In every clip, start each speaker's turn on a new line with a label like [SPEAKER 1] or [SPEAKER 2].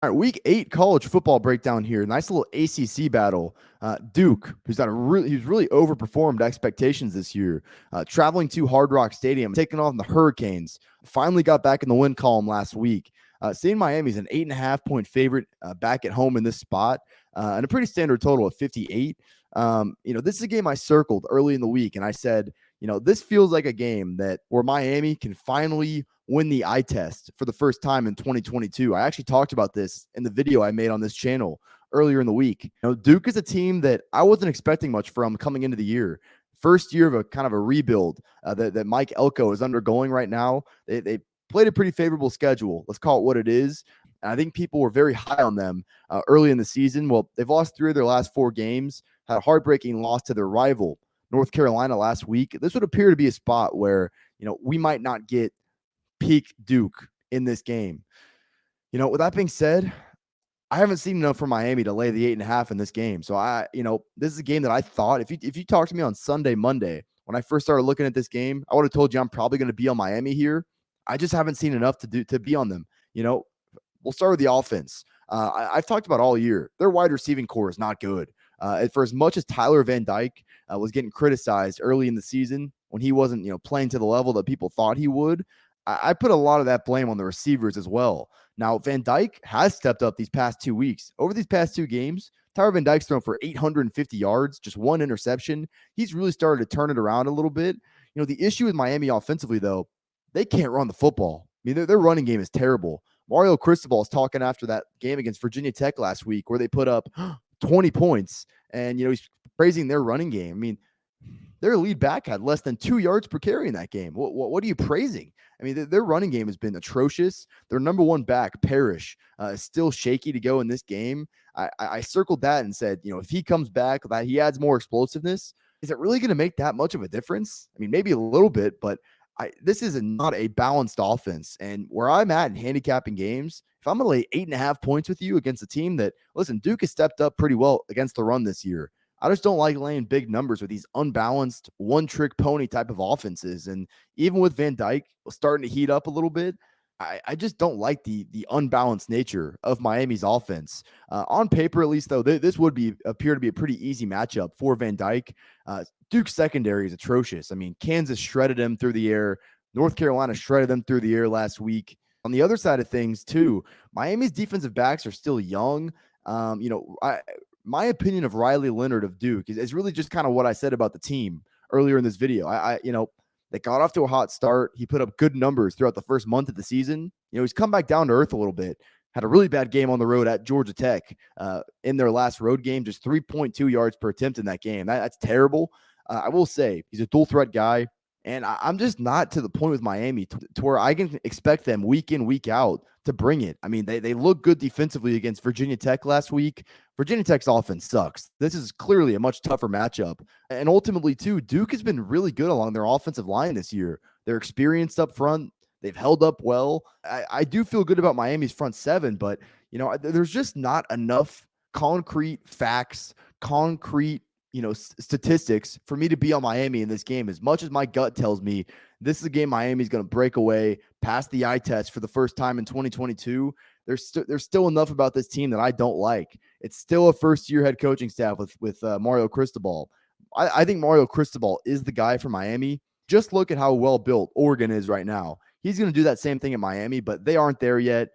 [SPEAKER 1] All right, week 8 college football breakdown here. Nice little ACC battle. Duke, who's really overperformed expectations this year, traveling to Hard Rock Stadium, taking on the Hurricanes. Finally got back in the win column last week. Seeing Miami's an 8.5-point favorite back at home in this spot, and a pretty standard total of 58. This is a game I circled early in the week, and I said, this feels like a game that where Miami can finally win the eye test for the first time in 2022. I actually talked about this in the video I made on this channel earlier in the week. Duke is a team that I wasn't expecting much from coming into the year. First year of a kind of a rebuild that Mike Elko is undergoing right now. They played a pretty favorable schedule. Let's call it what it is. And I think people were very high on them early in the season. Well, they've lost 3 of their last 4 games, had a heartbreaking loss to their rival, North Carolina, last week. This would appear to be a spot where, we might not get peak Duke in this game. With that being said, I haven't seen enough from Miami to lay the 8.5 in this game. So this is a game that I thought if you talked to me on Sunday, Monday, when I first started looking at this game, I would have told you I'm probably going to be on Miami here. I just haven't seen enough to be on them. We'll start with the offense. I've talked about all year. Their wide receiving core is not good. For as much as Tyler Van Dyke was getting criticized early in the season when he wasn't, playing to the level that people thought he would, I put a lot of that blame on the receivers as well. Now, Van Dyke has stepped up these past 2 weeks. Over these past 2 games, Tyler Van Dyke's thrown for 850 yards, just 1 interception. He's really started to turn it around a little bit. The issue with Miami offensively, though, they can't run the football. I mean, their running game is terrible. Mario Cristobal is talking after that game against Virginia Tech last week where they put up 20 points, and, he's praising their running game. I mean, their lead back had less than 2 yards per carry in that game. What are you praising? I mean, their running game has been atrocious. Their number one back, Parrish, is still shaky to go in this game. I circled that and said, if he comes back, that he adds more explosiveness, is it really going to make that much of a difference? I mean, maybe a little bit, but this is not a balanced offense. And where I'm at in handicapping games, if I'm going to lay 8.5 points with you against a team that, listen, Duke has stepped up pretty well against the run this year. I just don't like laying big numbers with these unbalanced one-trick pony type of offenses. And even with Van Dyke starting to heat up a little bit, I just don't like the unbalanced nature of Miami's offense. On paper, at least, though, this would appear to be a pretty easy matchup for Van Dyke. Duke's secondary is atrocious. I mean, Kansas shredded him through the air. North Carolina shredded them through the air last week. On the other side of things, too, Miami's defensive backs are still young. My opinion of Riley Leonard of Duke is really just kind of what I said about the team earlier in this video. They got off to a hot start. He put up good numbers throughout the first month of the season. He's come back down to earth a little bit. Had a really bad game on the road at Georgia Tech in their last road game, just 3.2 yards per attempt in that game. That's terrible. I will say he's a dual threat guy. And I'm just not to the point with Miami to where I can expect them week in, week out to bring it. I mean, they look good defensively against Virginia Tech last week. Virginia Tech's offense sucks. This is clearly a much tougher matchup. And ultimately, too, Duke has been really good along their offensive line this year. They're experienced up front. They've held up well. I do feel good about Miami's front seven, but, there's just not enough concrete facts, concrete statistics for me to be on Miami in this game. As much as my gut tells me this is a game Miami's going to break away, pass the eye test for the first time in 2022, there's still enough about this team that I don't like. It's still a first-year head coaching staff with Mario Cristobal. I think Mario Cristobal is the guy for Miami. Just look at how well-built Oregon is right now. He's going to do that same thing at Miami, but they aren't there yet.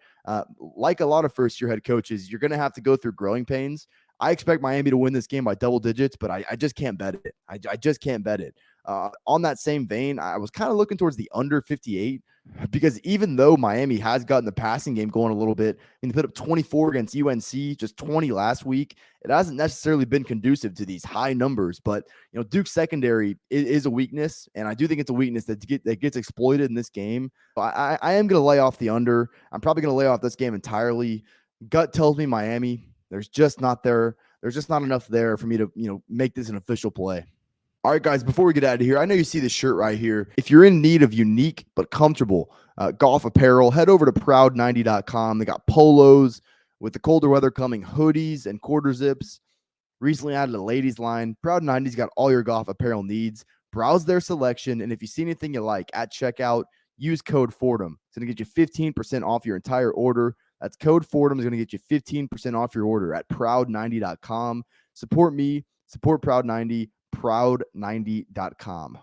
[SPEAKER 1] Like a lot of first-year head coaches, you're going to have to go through growing pains. I expect Miami to win this game by double digits, but I just can't bet it. I just can't bet it. On that same vein, I was kind of looking towards the under 58 because even though Miami has gotten the passing game going a little bit, and they put up 24 against UNC, just 20 last week, it hasn't necessarily been conducive to these high numbers. But Duke's secondary is a weakness, and I do think it's a weakness that gets exploited in this game. I am going to lay off the under. I'm probably going to lay off this game entirely. Gut tells me Miami. There's just not enough there for me to, make this an official play. All right, guys, before we get out of here, I know you see this shirt right here. If you're in need of unique but comfortable golf apparel, head over to proud90.com. They got polos with the colder weather coming, hoodies and quarter zips. Recently added a ladies line. Proud 90's got all your golf apparel needs. Browse their selection, and if you see anything you like at checkout, use code Fordham. It's going to get you 15% off your entire order. That's code Fordham is going to get you 15% off your order at proud90.com. Support me, support Proud90, proud90.com.